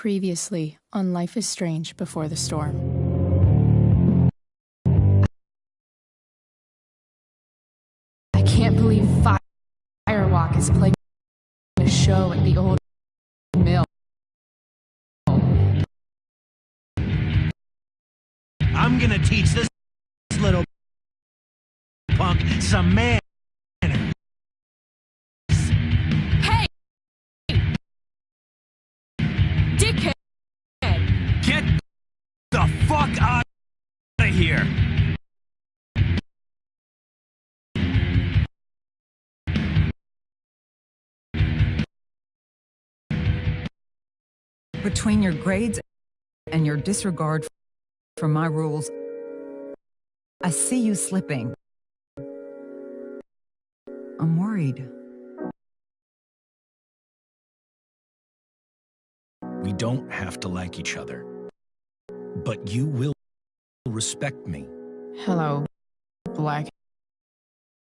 Previously on Life is Strange Before the Storm. I can't believe Firewalk is playing a show at the old mill. I'm gonna teach this little punk some manners. Hey! Dickhead! Get the fuck out of here! Between your grades and your disregard for my rules, I see you slipping. I'm worried. We don't have to like each other, but you will respect me. Hello, Black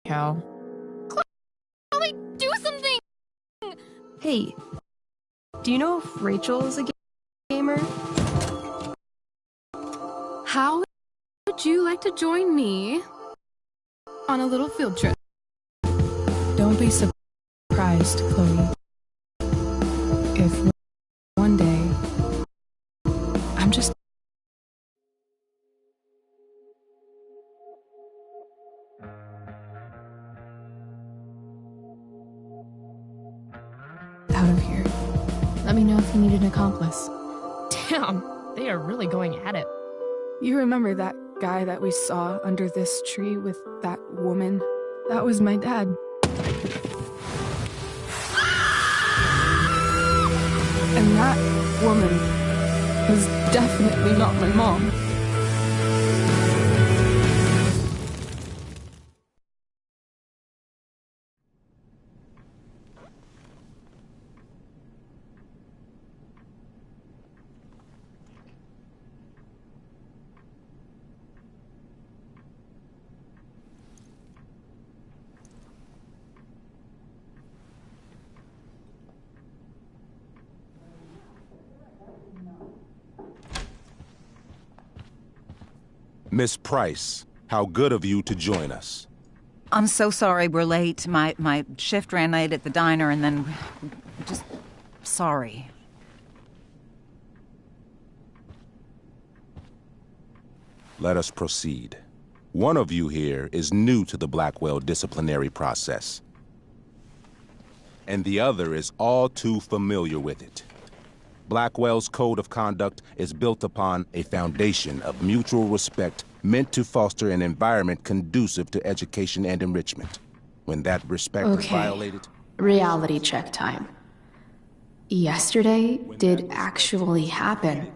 Cow. Chloe, do something! Hey, do you know if Rachel is a gamer? How would you like to join me on a little field trip? Don't be surprised, Chloe, if one day I'm just out of here. Let me know if you need an accomplice. Damn, they are really going at it. You remember that guy that we saw under this tree with that woman? That was my dad. And that woman was definitely not my mom. Miss Price, how good of you to join us. I'm so sorry we're late. My shift ran late at the diner and then... just... sorry. Let us proceed. One of you here is new to the Blackwell disciplinary process, and the other is all too familiar with it. Blackwell's code of conduct is built upon a foundation of mutual respect meant to foster an environment conducive to education and enrichment. When that respect is violated... Reality check time. Yesterday did actually happen.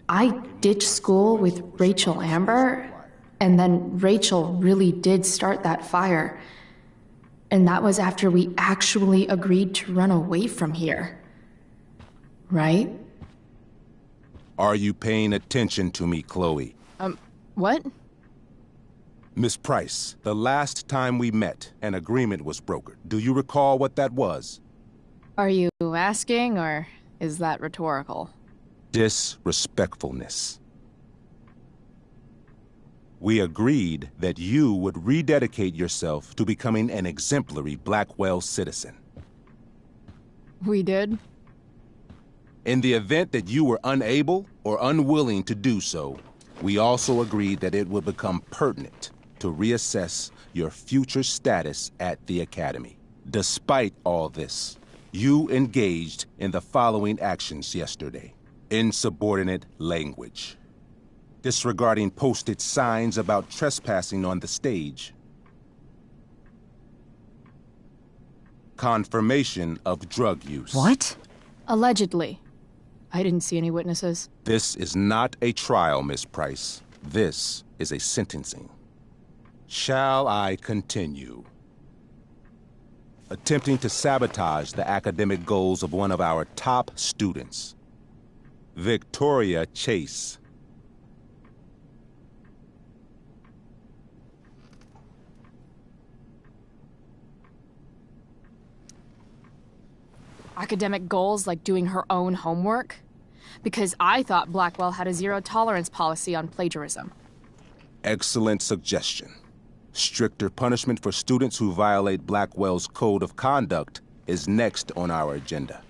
I ditched school with Rachel Amber, and then Rachel really did start that fire. And that was after we actually agreed to run away from here. Right? Are you paying attention to me, Chloe? What? Miss Price, the last time we met, an agreement was brokered. Do you recall what that was? Are you asking, or is that rhetorical? Disrespectfulness. We agreed that you would rededicate yourself to becoming an exemplary Blackwell citizen. We did? In the event that you were unable or unwilling to do so, we also agreed that it would become pertinent to reassess your future status at the Academy. Despite all this, you engaged in the following actions yesterday. Insubordinate language. Disregarding posted signs about trespassing on the stage. Confirmation of drug use. What? Allegedly. I didn't see any witnesses. This is not a trial, Miss Price. This is a sentencing. Shall I continue? Attempting to sabotage the academic goals of one of our top students, Victoria Chase. academic goals like doing her own homework? Because I thought Blackwell had a zero-tolerance policy on plagiarism. Excellent suggestion. Stricter punishment for students who violate Blackwell's code of conduct is next on our agenda.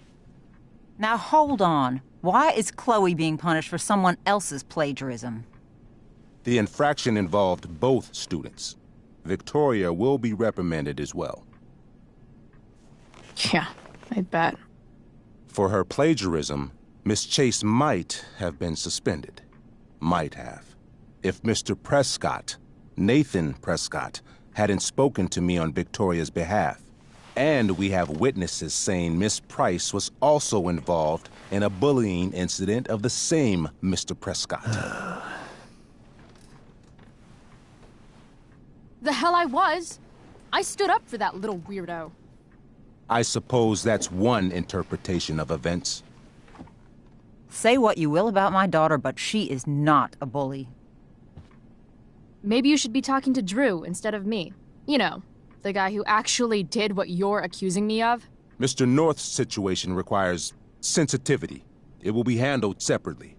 Now hold on. Why is Chloe being punished for someone else's plagiarism? The infraction involved both students. Victoria will be reprimanded as well. Yeah, I bet. For her plagiarism, Miss Chase might have been suspended. Might have. If Mr. Prescott, Nathan Prescott, hadn't spoken to me on Victoria's behalf. And we have witnesses saying Miss Price was also involved in a bullying incident of the same Mr. Prescott. The hell I was! I stood up for that little weirdo. I suppose that's one interpretation of events. Say what you will about my daughter, but she is not a bully. Maybe you should be talking to Drew instead of me. You know, the guy who actually did what you're accusing me of. Mr. North's situation requires sensitivity. It will be handled separately.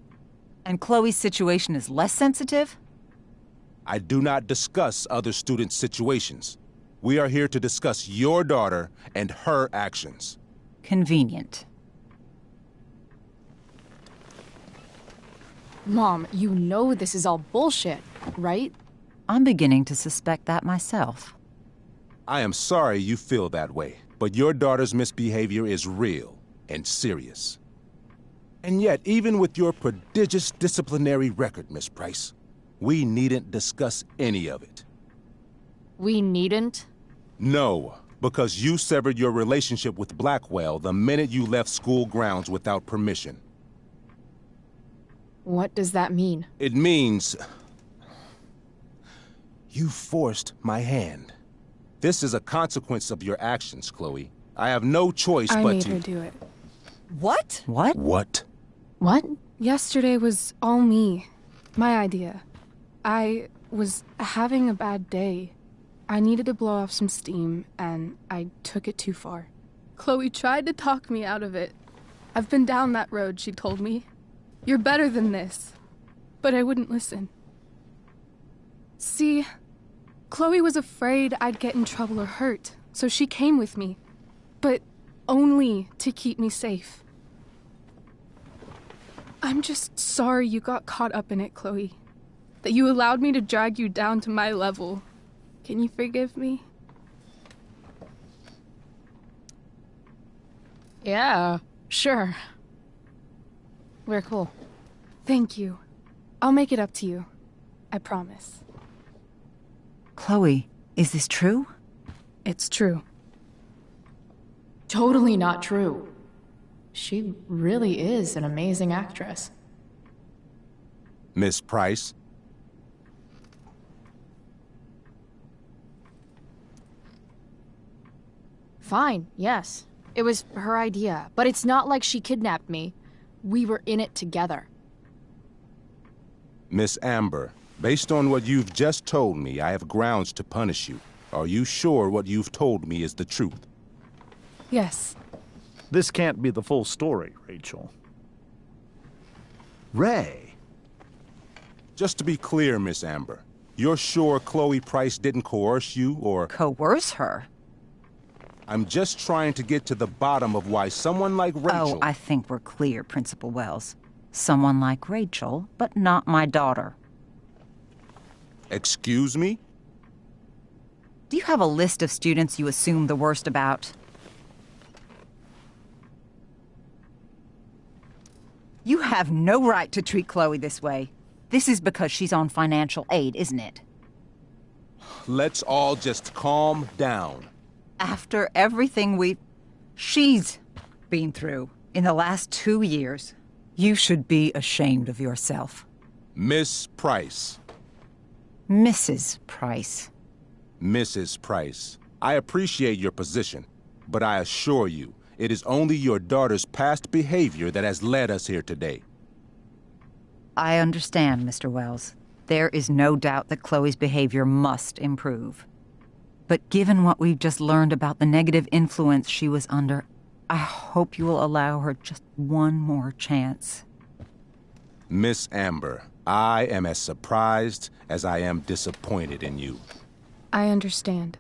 And Chloe's situation is less sensitive? I do not discuss other students' situations. We are here to discuss your daughter and her actions. Convenient. Mom, you know this is all bullshit, right? I'm beginning to suspect that myself. I am sorry you feel that way, but your daughter's misbehavior is real and serious. And yet, even with your prodigious disciplinary record, Miss Price, we needn't discuss any of it. We needn't? No, because you severed your relationship with Blackwell the minute you left school grounds without permission. What does that mean? It means you forced my hand. This is a consequence of your actions, Chloe. I have no choice I but made to... her do it. What? What? What? What? Yesterday was all me. My idea. I was having a bad day. I needed to blow off some steam, and I took it too far. Chloe tried to talk me out of it. I've been down that road, she told me. You're better than this. But I wouldn't listen. See, Chloe was afraid I'd get in trouble or hurt, so she came with me. But only to keep me safe. I'm just sorry you got caught up in it, Chloe. That you allowed me to drag you down to my level. Can you forgive me? Yeah, sure. We're cool. Thank you. I'll make it up to you. I promise. Chloe, is this true? It's true. Totally not true. She really is an amazing actress. Miss Price? Fine, yes. It was her idea, but it's not like she kidnapped me. We were in it together. Miss Amber, based on what you've just told me, I have grounds to punish you. Are you sure what you've told me is the truth? Yes. This can't be the full story, Rachel. Ray. Just to be clear, Miss Amber, you're sure Chloe Price didn't coerce you, or... Coerce her? I'm just trying to get to the bottom of why someone like Rachel... Oh, I think we're clear, Principal Wells. Someone like Rachel, but not my daughter. Excuse me? Do you have a list of students you assume the worst about? You have no right to treat Chloe this way. This is because she's on financial aid, isn't it? Let's all just calm down. After everything she's been through in the last 2 years, you should be ashamed of yourself. Miss Price. Mrs. Price. Mrs. Price, I appreciate your position, but I assure you, it is only your daughter's past behavior that has led us here today. I understand, Mr. Wells. There is no doubt that Chloe's behavior must improve. But given what we've just learned about the negative influence she was under, I hope you will allow her just one more chance. Miss Amber, I am as surprised as I am disappointed in you. I understand.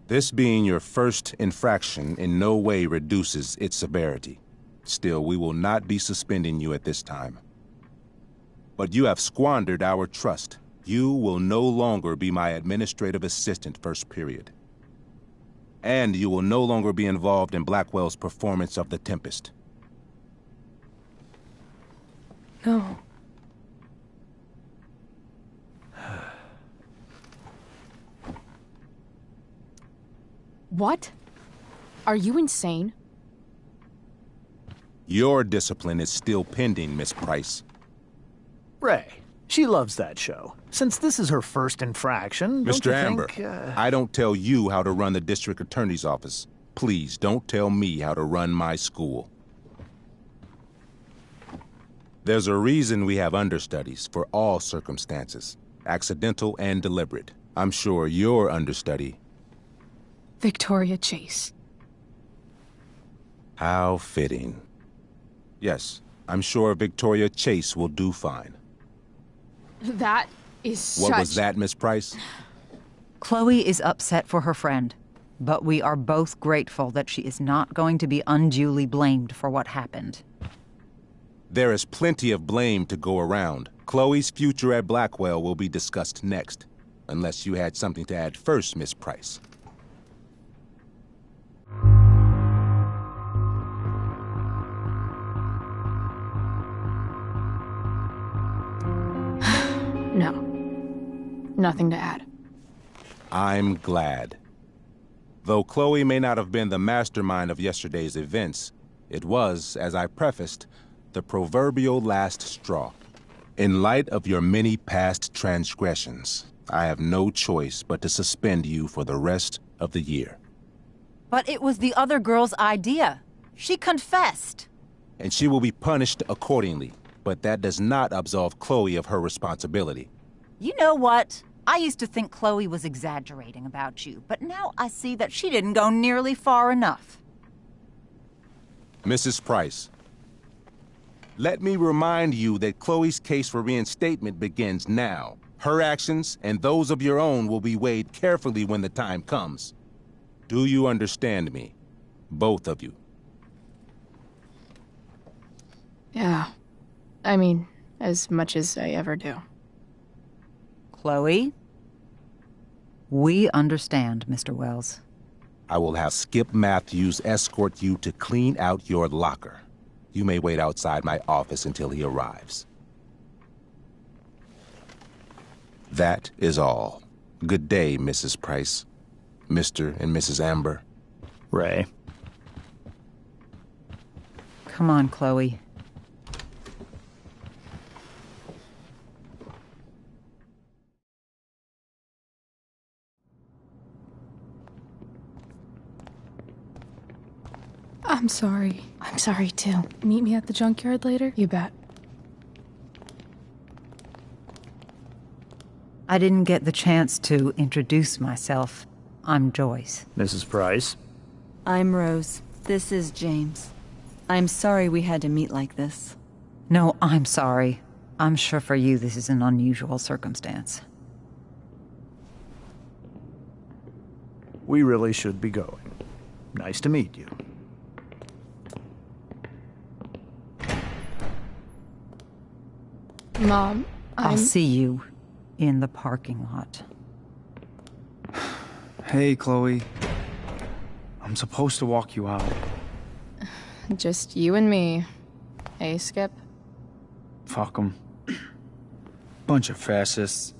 This being your first infraction in no way reduces its severity. Still, we will not be suspending you at this time. But you have squandered our trust. You will no longer be my administrative assistant first period. And you will no longer be involved in Blackwell's performance of The Tempest. No. What? Are you insane? Your discipline is still pending, Miss Price. Ray, she loves that show. Since this is her first infraction, don't Mr. you Amber, think, I don't tell you how to run the district attorney's office. Please don't tell me how to run my school. There's a reason we have understudies for all circumstances, accidental and deliberate. I'm sure your understudy. Victoria Chase. How fitting. Yes, I'm sure Victoria Chase will do fine. That is such... What was that, Miss Price? Chloe is upset for her friend, but we are both grateful that she is not going to be unduly blamed for what happened. There is plenty of blame to go around. Chloe's future at Blackwell will be discussed next. Unless you had something to add first, Miss Price. No. Nothing to add. I'm glad. Though Chloe may not have been the mastermind of yesterday's events, it was, as I prefaced, the proverbial last straw. In light of your many past transgressions, I have no choice but to suspend you for the rest of the year. But it was the other girl's idea. She confessed. And she will be punished accordingly, but that does not absolve Chloe of her responsibility. You know what? I used to think Chloe was exaggerating about you, but now I see that she didn't go nearly far enough. Mrs. Price, let me remind you that Chloe's case for reinstatement begins now. Her actions and those of your own will be weighed carefully when the time comes. Do you understand me? Both of you. Yeah. I mean, as much as I ever do. Chloe? We understand, Mr. Wells. I will have Skip Matthews escort you to clean out your locker. You may wait outside my office until he arrives. That is all. Good day, Mrs. Price. Mr. and Mrs. Amber. Ray? Come on, Chloe. I'm sorry. I'm sorry, too. Meet me at the junkyard later? You bet. I didn't get the chance to introduce myself. I'm Joyce. Mrs. Price? I'm Rose. This is James. I'm sorry we had to meet like this. No, I'm sorry. I'm sure for you this is an unusual circumstance. We really should be going. Nice to meet you. Mom, I'll see you in the parking lot. Hey, Chloe. I'm supposed to walk you out. Just you and me. Hey, Skip? Fuck 'em. Bunch of fascists.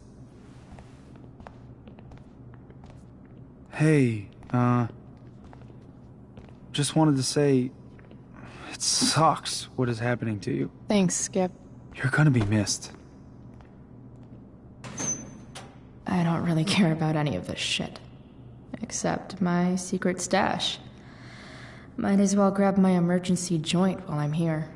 Hey, just wanted to say, it sucks what is happening to you. Thanks, Skip. You're gonna be missed. I don't really care about any of this shit. Except my secret stash. Might as well grab my emergency joint while I'm here.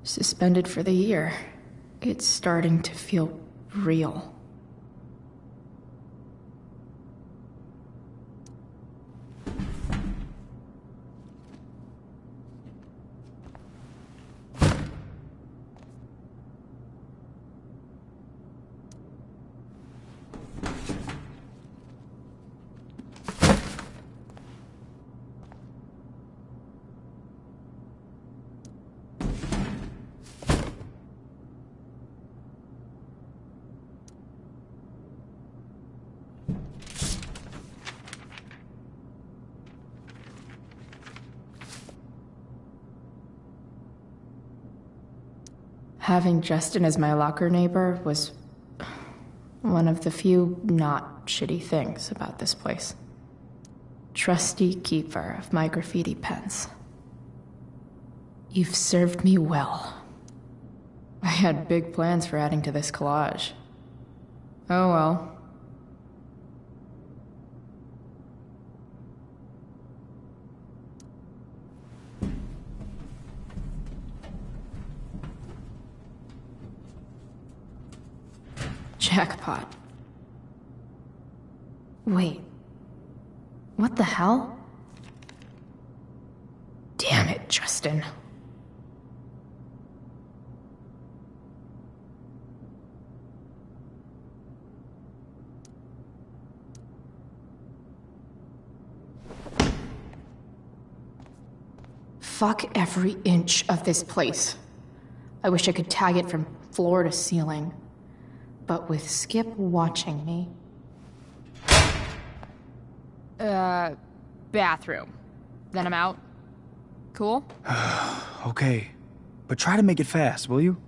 Suspended for the year. It's starting to feel real. Having Justin as my locker neighbor was one of the few not shitty things about this place. Trusty keeper of my graffiti pens. You've served me well. I had big plans for adding to this collage. Oh well. Jackpot. Wait. What the hell? Damn it, Justin. Fuck every inch of this place. I wish I could tag it from floor to ceiling. But with Skip watching me... Bathroom. Then I'm out. Cool? Okay, but try to make it fast, will you?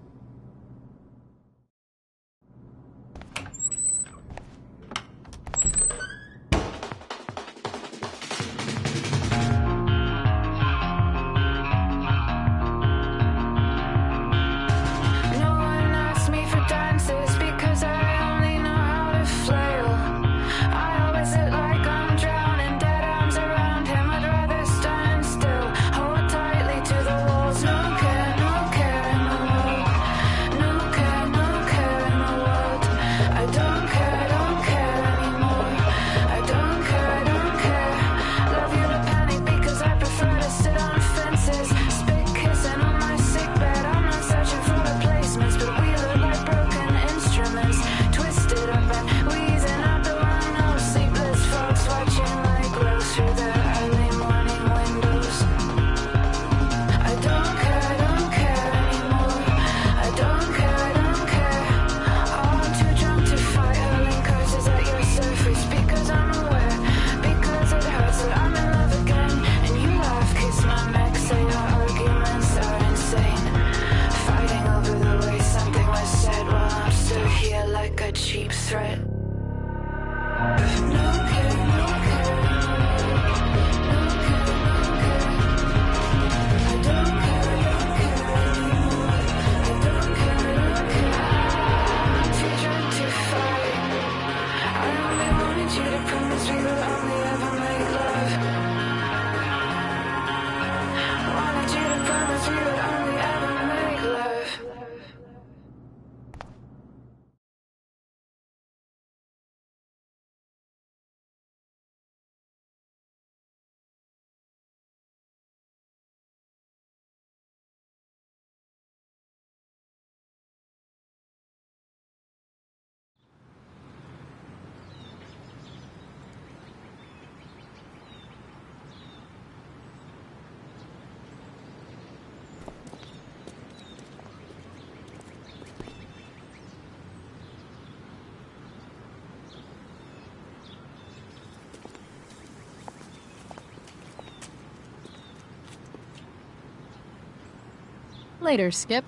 Later, Skip.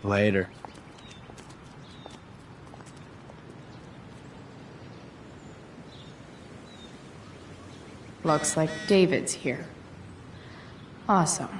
Later. Looks like David's here. Awesome.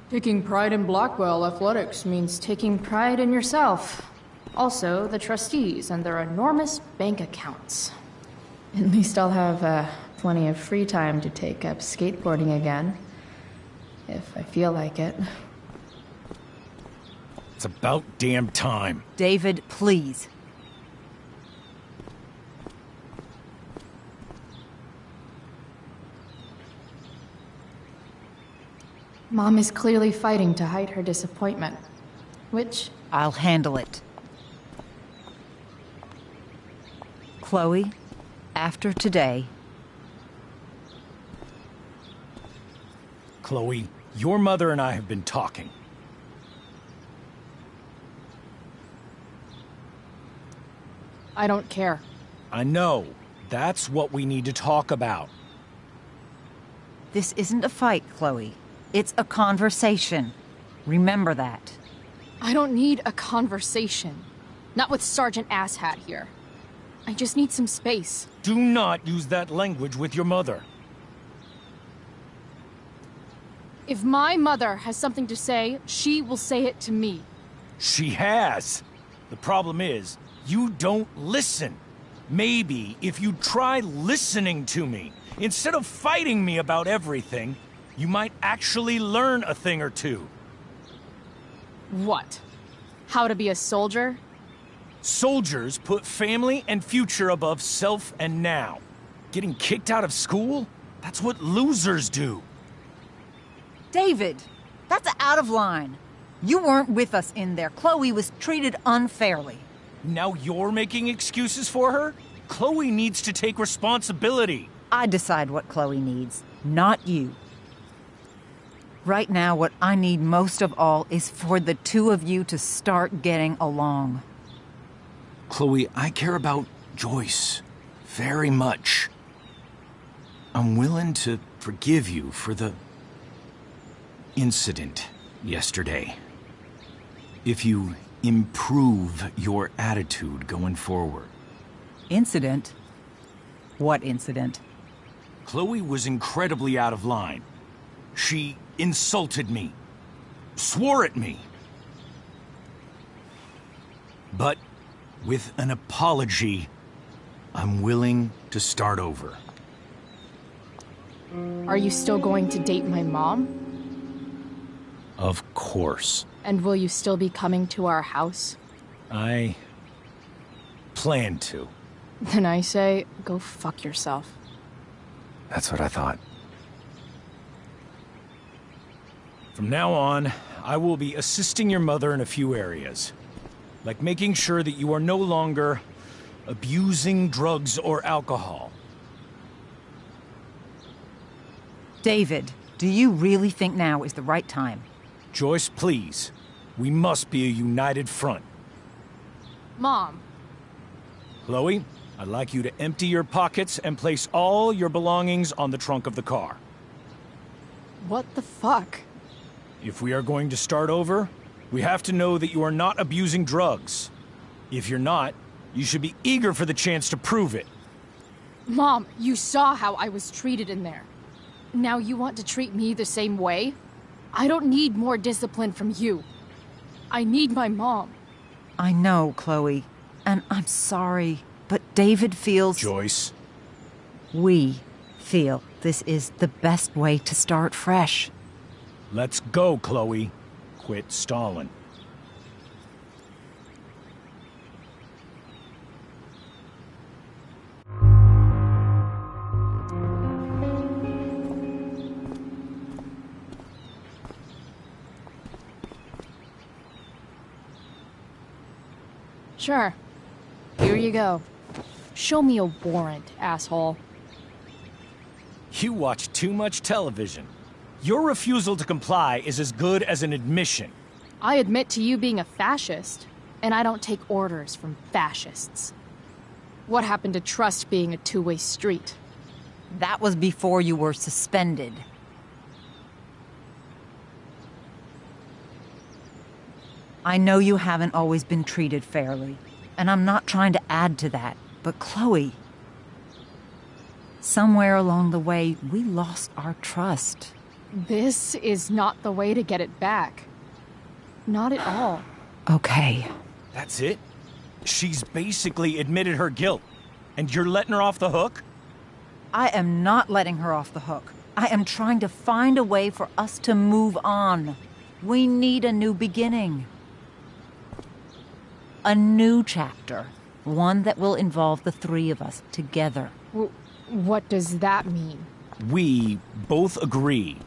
Taking pride in Blackwell athletics means taking pride in yourself. Also, the trustees and their enormous bank accounts. At least I'll have plenty of free time to take up skateboarding again. If I feel like it. It's about damn time. David, please. Mom is clearly fighting to hide her disappointment. Which... I'll handle it. Chloe, after today... Chloe, your mother and I have been talking. I don't care. I know. That's what we need to talk about. This isn't a fight, Chloe. It's a conversation. Remember that. I don't need a conversation. Not with Sergeant Asshat here. I just need some space. Do not use that language with your mother. If my mother has something to say, she will say it to me. She has. The problem is, you don't listen. Maybe if you try listening to me, instead of fighting me about everything, you might actually learn a thing or two. What? How to be a soldier? Soldiers put family and future above self and now. Getting kicked out of school? That's what losers do. David, that's out of line. You weren't with us in there. Chloe was treated unfairly. Now you're making excuses for her? Chloe needs to take responsibility. I decide what Chloe needs, not you. Right now, what I need most of all is for the two of you to start getting along. Chloe, I care about Joyce very much. I'm willing to forgive you for the incident yesterday. If you improve your attitude going forward. Incident? What incident? Chloe was incredibly out of line. She insulted me, swore at me. But with an apology, I'm willing to start over. Are you still going to date my mom? Of course. And will you still be coming to our house? I plan to. Then I say, go fuck yourself. That's what I thought. From now on, I will be assisting your mother in a few areas. Like making sure that you are no longer abusing drugs or alcohol. David, do you really think now is the right time? Joyce, please. We must be a united front. Mom. Chloe, I'd like you to empty your pockets and place all your belongings on the trunk of the car. What the fuck? If we are going to start over, we have to know that you are not abusing drugs. If you're not, you should be eager for the chance to prove it. Mom, you saw how I was treated in there. Now you want to treat me the same way? I don't need more discipline from you. I need my mom. I know, Chloe, and I'm sorry, but David feels... Joyce. We feel this is the best way to start fresh. Let's go, Chloe. Quit stalling. Sure. Here you go. Show me a warrant, asshole. You watch too much television. Your refusal to comply is as good as an admission. I admit to you being a fascist, and I don't take orders from fascists. What happened to trust being a two-way street? That was before you were suspended. I know you haven't always been treated fairly, and I'm not trying to add to that, but Chloe... Somewhere along the way, we lost our trust. This is not the way to get it back. Not at all. Okay. That's it? She's basically admitted her guilt, and you're letting her off the hook? I am not letting her off the hook. I am trying to find a way for us to move on. We need a new beginning. A new chapter. One that will involve the three of us together. What does that mean? We both agree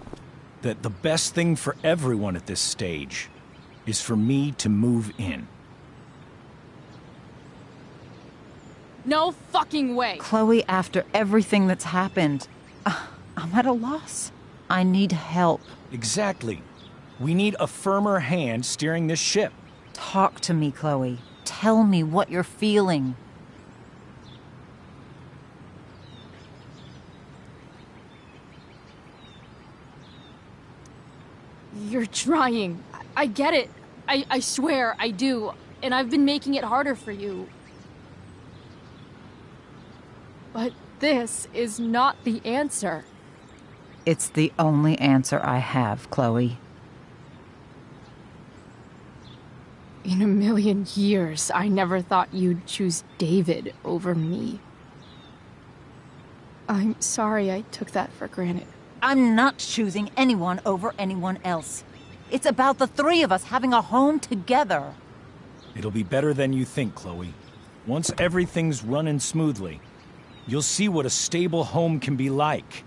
that the best thing for everyone at this stage is for me to move in. No fucking way! Chloe, after everything that's happened, I'm at a loss. I need help. Exactly. We need a firmer hand steering this ship. Talk to me, Chloe. Tell me what you're feeling. You're trying. I get it. I swear, I do. And I've been making it harder for you. But this is not the answer. It's the only answer I have, Chloe. In a million years, I never thought you'd choose David over me. I'm sorry I took that for granted. I'm not choosing anyone over anyone else. It's about the three of us having a home together. It'll be better than you think, Chloe. Once everything's running smoothly, you'll see what a stable home can be like.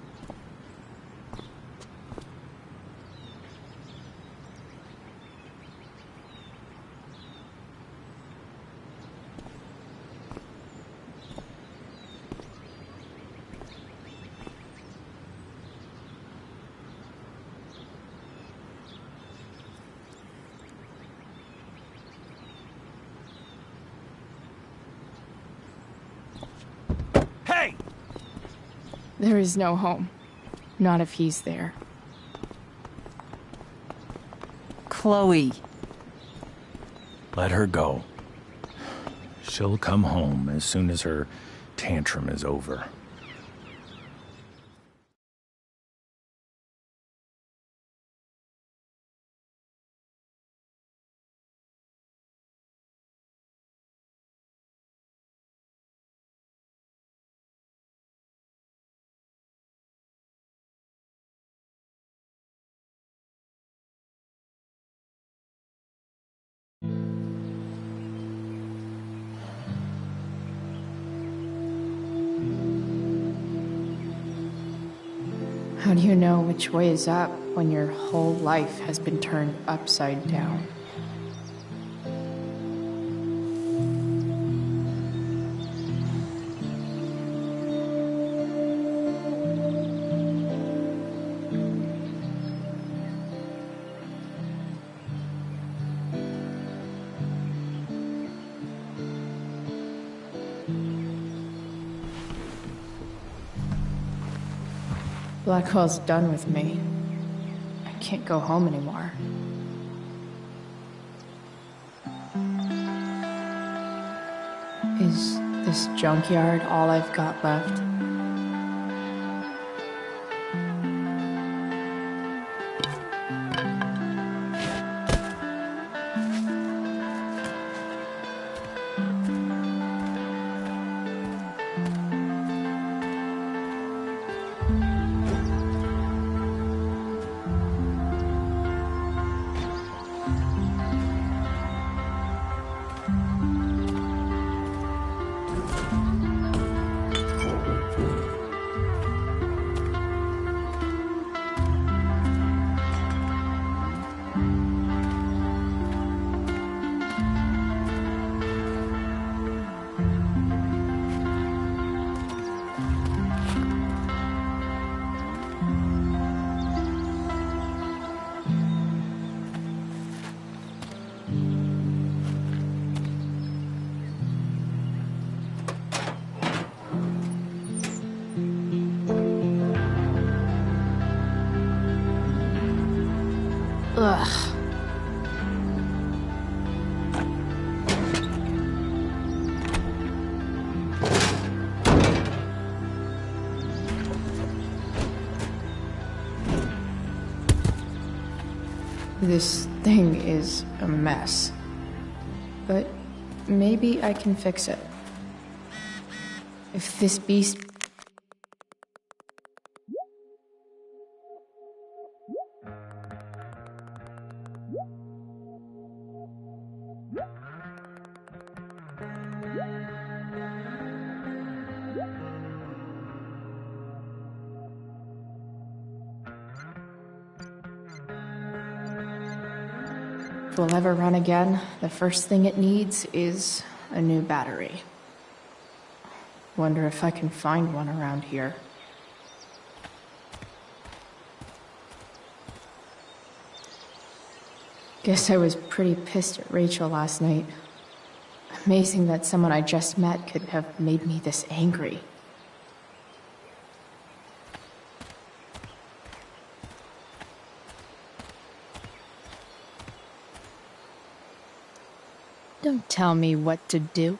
There is no home. Not if he's there. Chloe. Let her go. She'll come home as soon as her tantrum is over. How do you know which way is up when your whole life has been turned upside down? Blackwell's done with me. I can't go home anymore. Is this junkyard all I've got left? Ugh. This thing is a mess. But maybe I can fix it. If this beast... If we'll ever run again, the first thing it needs is a new battery. Wonder if I can find one around here. Guess I was pretty pissed at Rachel last night. Amazing that someone I just met could have made me this angry. Don't tell me what to do.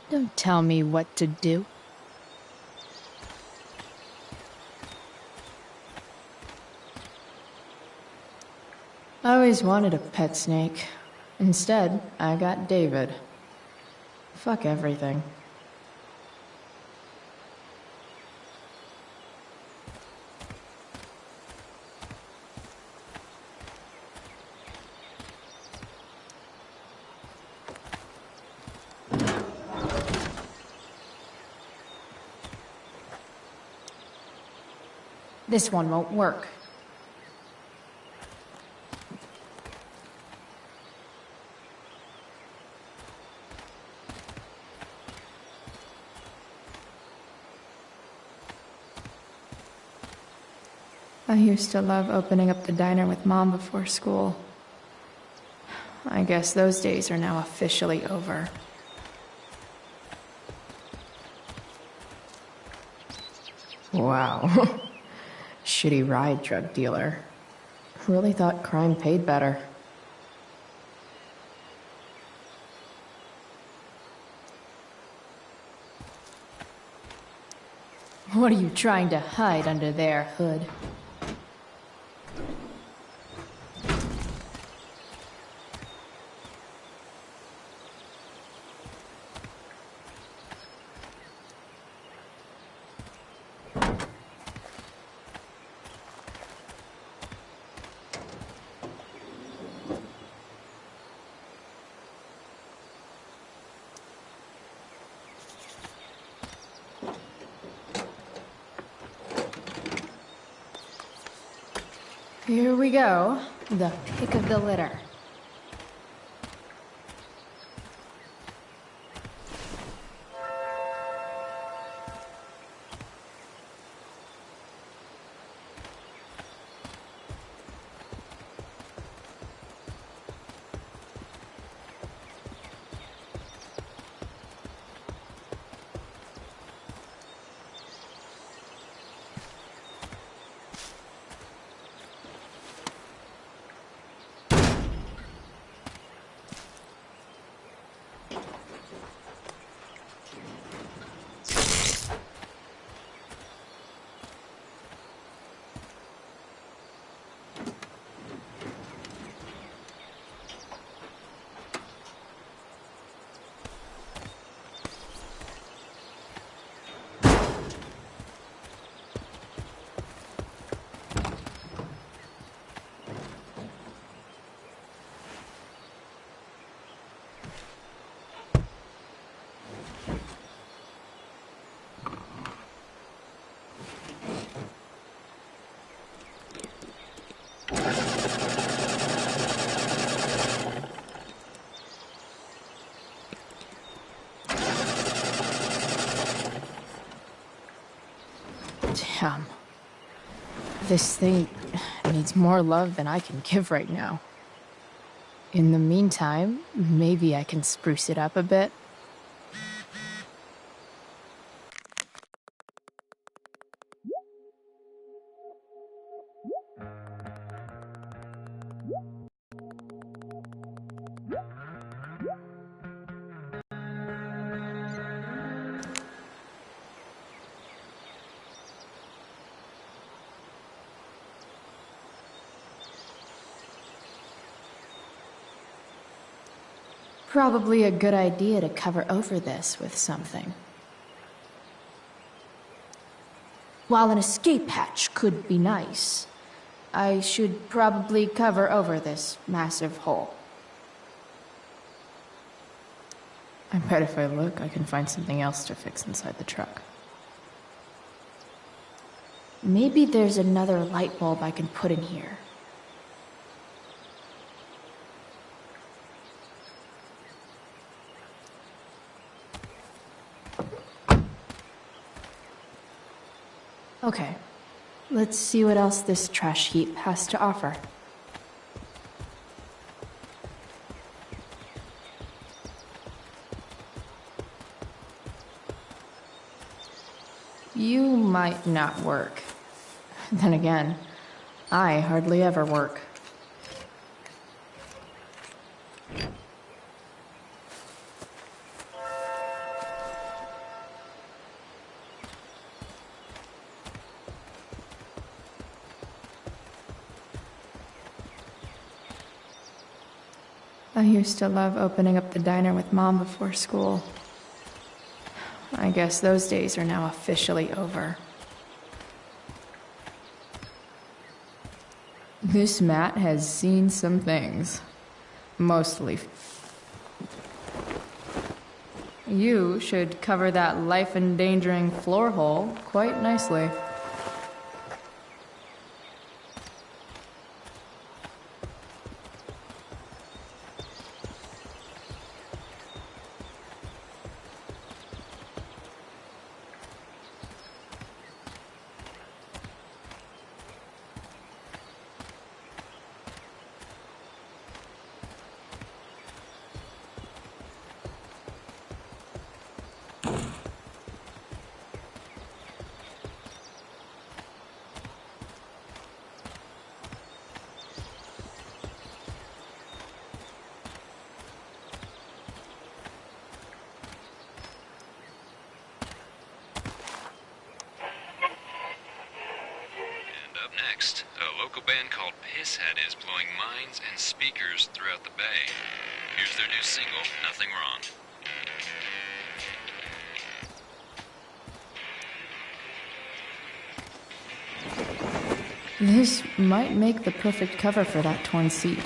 Don't tell me what to do. I always wanted a pet snake. Instead, I got David. Fuck everything. This one won't work. I used to love opening up the diner with Mom before school. I guess those days are now officially over. Wow. Shitty ride drug dealer. Really thought crime paid better. What are you trying to hide under there, Hood? Here we go. The pick of the litter. Damn. This thing needs more love than I can give right now. In the meantime, maybe I can spruce it up a bit. Probably a good idea to cover over this with something. While an escape hatch could be nice, I should probably cover over this massive hole. I bet if I look, I can find something else to fix inside the truck. Maybe there's another light bulb I can put in here. Okay, let's see what else this trash heap has to offer. You might not work. Then again, I hardly ever work. I used to love opening up the diner with Mom before school. I guess those days are now officially over. This mat has seen some things. Mostly. You should cover that life-endangering floor hole quite nicely. Next, a local band called Pisshead is blowing minds and speakers throughout the bay. Here's their new single, Nothing Wrong. This might make the perfect cover for that torn seat.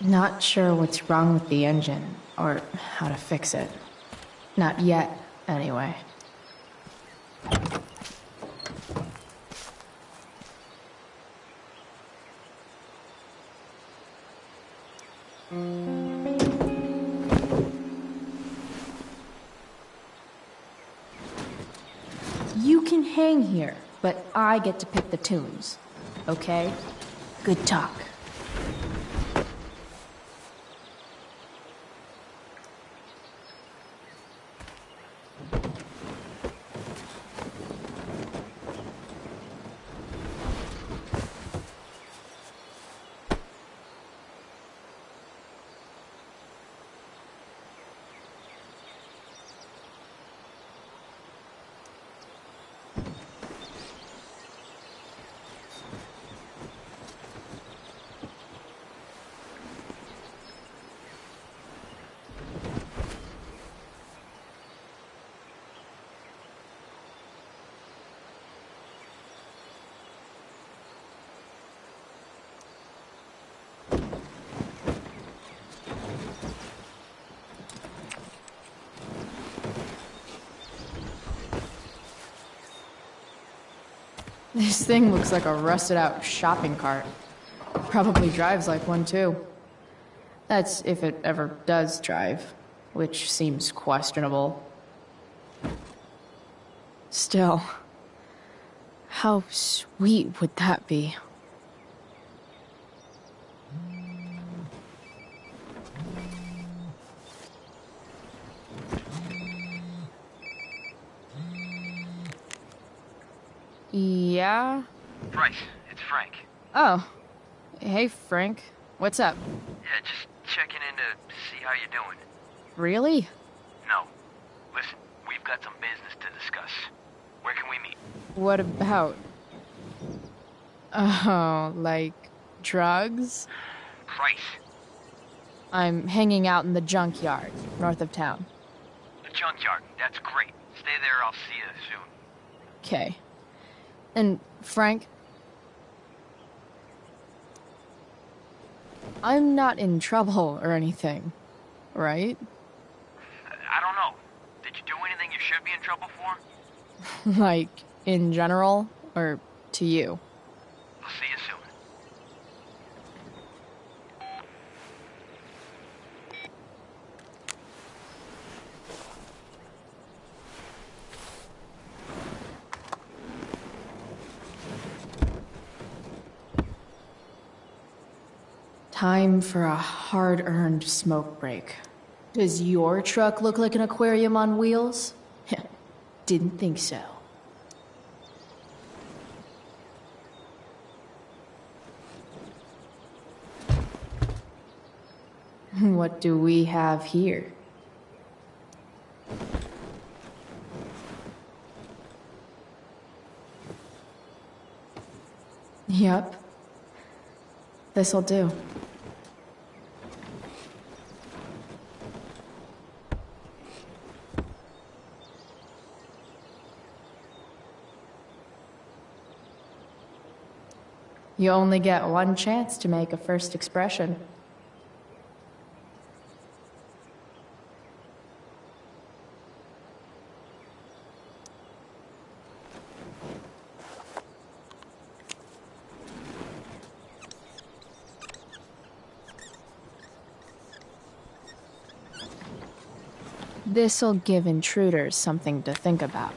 Not sure what's wrong with the engine, or how to fix it. Not yet, anyway. You can hang here, but I get to pick the tunes. Okay? Good talk. This thing looks like a rusted out shopping cart. Probably drives like one too. That's if it ever does drive, which seems questionable. Still, how sweet would that be? Yeah? Bryce, it's Frank. Oh. Hey, Frank. What's up? Yeah, just checking in to see how you're doing. Really? No. Listen, we've got some business to discuss. Where can we meet? What about? Oh, like drugs? Bryce. I'm hanging out in the junkyard, north of town. The junkyard, that's great. Stay there, I'll see you soon. Okay. And, Frank? I'm not in trouble or anything, right? I don't know. Did you do anything you should be in trouble for? Like, in general, or to you? I'll see you soon. Time for a hard-earned smoke break. Does your truck look like an aquarium on wheels? Didn't think so. What do we have here? Yep. This'll do. You only get one chance to make a first expression. This'll give intruders something to think about.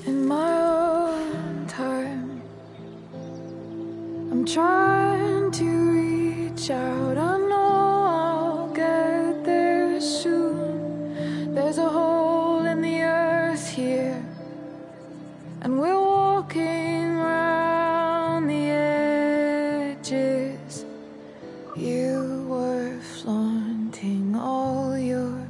In my own time, I'm trying to reach out. I know I'll get there soon. There's a hole in the earth here, and we're walking around the edges. You were flaunting all your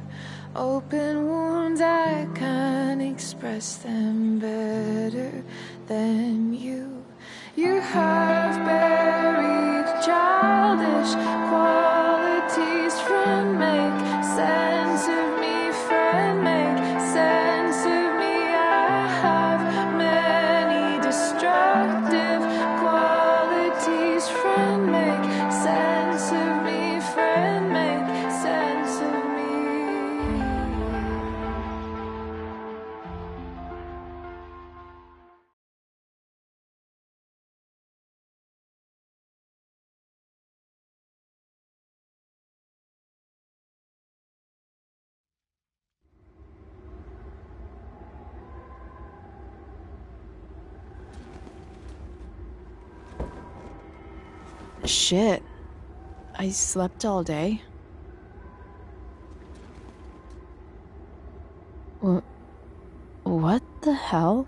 open wounds. I can't express them better than you. You have buried childish qualities. Friend, make sense of me. Friend, make sense of me. I have many destructive qualities. Friend, make sense of me. Friend, make sense of me. Shit. I slept all day. What the hell?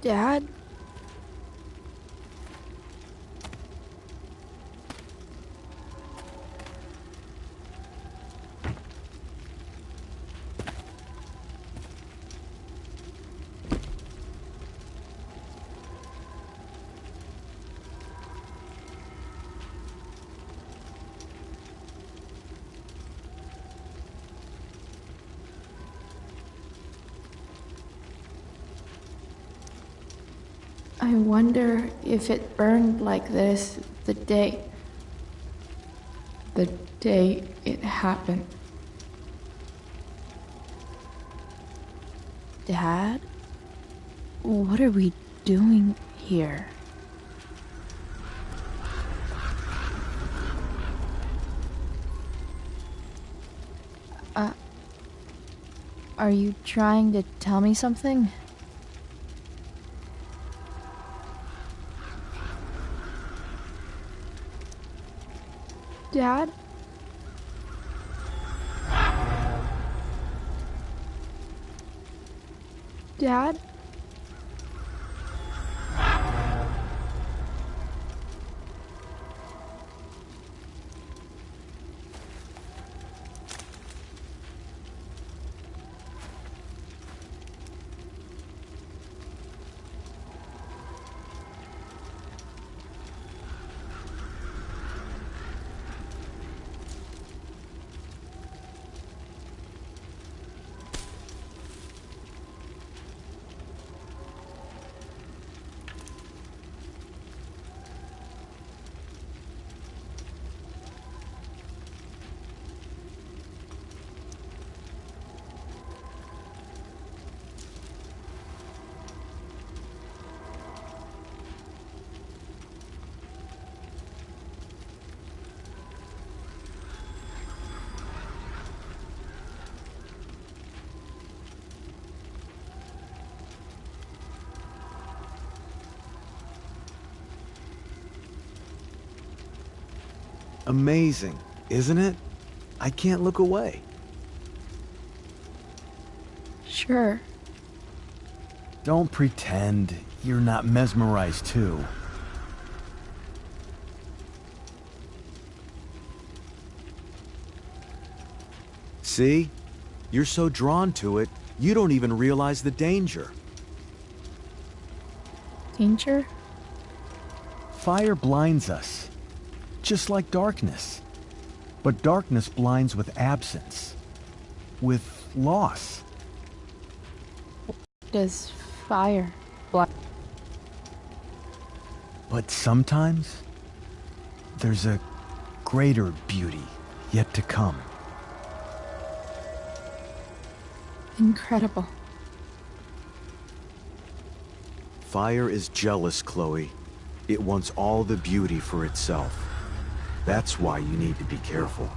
Dad? I wonder if it burned like this the day it happened. Dad? What are we doing here? Are you trying to tell me something? Dad? Dad? Amazing, isn't it? I can't look away. Sure. Don't pretend you're not mesmerized too. See? You're so drawn to it, you don't even realize the danger. Danger? Fire blinds us, just like darkness. But darkness blinds with absence, with loss. Does fire blind? But sometimes, there's a greater beauty yet to come. Incredible. Fire is jealous, Chloe. It wants all the beauty for itself. That's why you need to be careful.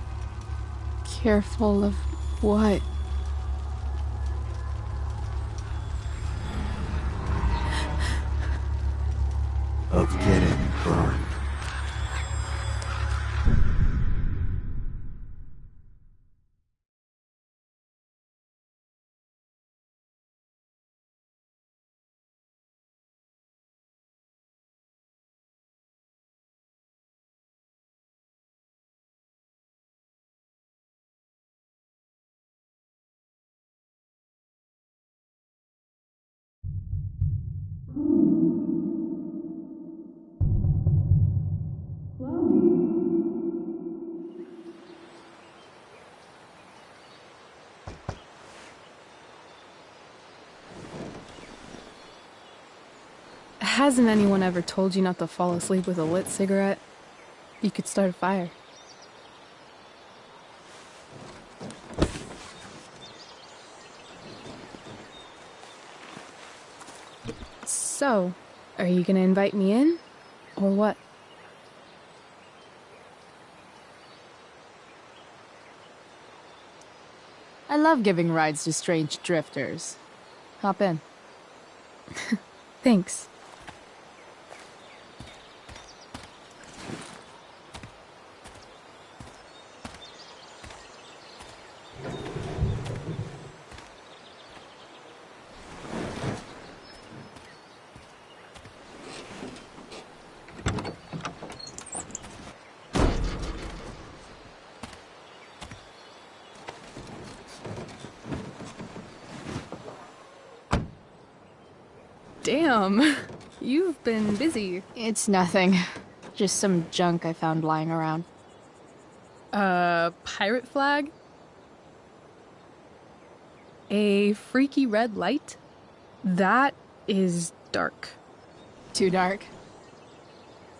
Careful of what? Of getting burned. Hasn't anyone ever told you not to fall asleep with a lit cigarette? You could start a fire. So, are you gonna invite me in? Or what? I love giving rides to strange drifters. Hop in. Thanks. Damn. You've been busy. It's nothing. Just some junk I found lying around. Pirate flag? A freaky red light? That is dark. Too dark?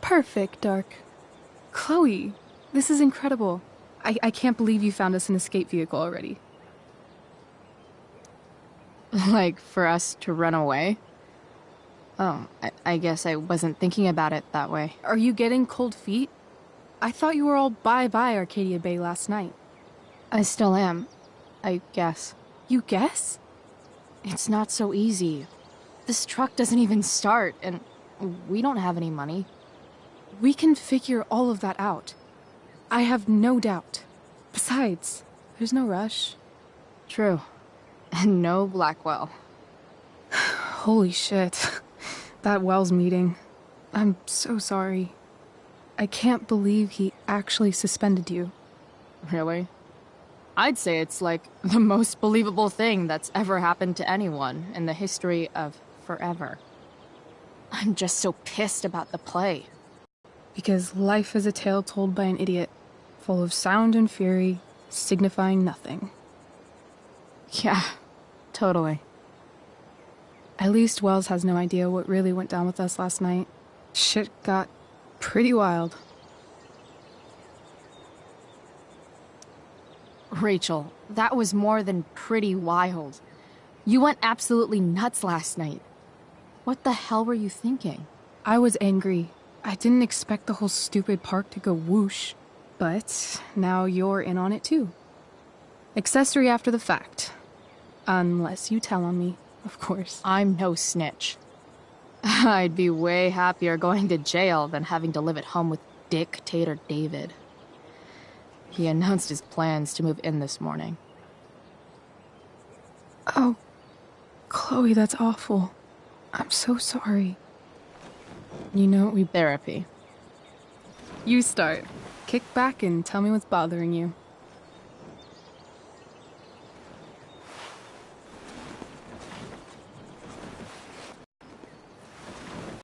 Perfect dark. Chloe, this is incredible. I can't believe you found us an escape vehicle already. Like, for us to run away? Oh, I guess I wasn't thinking about it that way. Are you getting cold feet? I thought you were all bye-bye Arcadia Bay last night. I still am, I guess. You guess? It's not so easy. This truck doesn't even start, and we don't have any money. We can figure all of that out. I have no doubt. Besides, there's no rush. True. And no Blackwell. Holy shit. That Wells meeting. I'm so sorry. I can't believe he actually suspended you. Really? I'd say it's like the most believable thing that's ever happened to anyone in the history of forever. I'm just so pissed about the play. Because life is a tale told by an idiot, full of sound and fury, signifying nothing. Yeah, totally. At least Wells has no idea what really went down with us last night. Shit got pretty wild. Rachel, that was more than pretty wild. You went absolutely nuts last night. What the hell were you thinking? I was angry. I didn't expect the whole stupid park to go whoosh. But now you're in on it too. Accessory after the fact. Unless you tell on me, of course. I'm no snitch. I'd be way happier going to jail than having to live at home with Dictator David. He announced his plans to move in this morning. Oh, Chloe, that's awful. I'm so sorry. You know, Therapy. You start. Kick back and tell me what's bothering you.